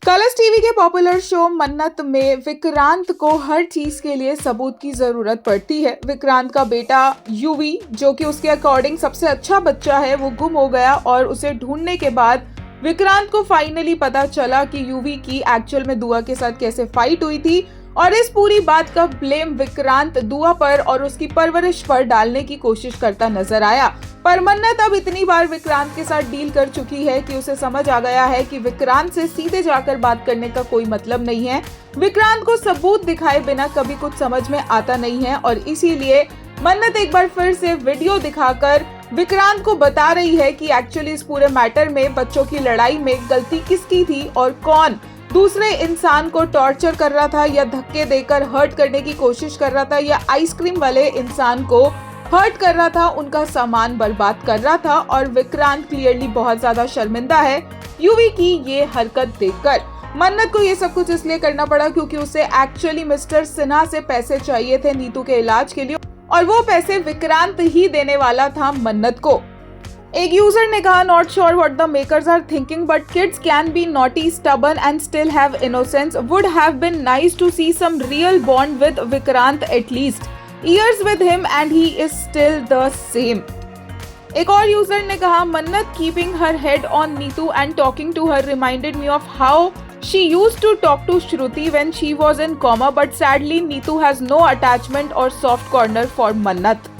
Colors TV के popular show मन्नत में विक्रांत को हर चीज के लिए सबूत की जरूरत पड़ती है। विक्रांत का बेटा यूवी, जो कि उसके अकॉर्डिंग सबसे अच्छा बच्चा है, वो गुम हो गया और उसे ढूंढने के बाद विक्रांत को फाइनली पता चला कि यूवी की एक्चुअल में दुआ के साथ कैसे फाइट हुई थी और इस पूरी बात का ब्लेम विक्रांत दुआ पर और उसकी परवरिश पर डालने की कोशिश करता नजर आया। पर मन्नत अब इतनी बार विक्रांत के साथ डील कर चुकी है कि उसे समझ आ गया है कि विक्रांत से सीधे जाकर बात करने का कोई मतलब नहीं है। विक्रांत को सबूत दिखाए बिना कभी कुछ समझ में आता नहीं है और इसीलिए मन्नत एक बार फिर से वीडियो दिखाकर विक्रांत को बता रही है कि एक्चुअली इस पूरे मैटर में बच्चों की लड़ाई में गलती किसकी थी और कौन दूसरे इंसान को टॉर्चर कर रहा था या धक्के देकर हर्ट करने की कोशिश कर रहा था या आइसक्रीम वाले इंसान को हर्ट कर रहा था, उनका सामान बर्बाद कर रहा था। और विक्रांत क्लियरली बहुत ज्यादा शर्मिंदा है यूवी की ये हरकत देखकर। मन्नत को ये सब कुछ इसलिए करना पड़ा क्योंकि उसे एक्चुअली मिस्टर सिन्हा से पैसे चाहिए थे नीतू के इलाज के लिए और वो पैसे विक्रांत ही देने वाला था मन्नत को। एक यूजर ने कहा, not sure what the makers are thinking but kids can be naughty, stubborn and still have innocence, would have been nice to see some real bond with Vikrant at least, years with him and he is still the same। एक और user ने कहा, मन्नत keeping her head on Neetu and talking to her reminded me of how she used to talk to Shruti when she was in coma, but sadly Neetu has no attachment or soft corner for Mannat।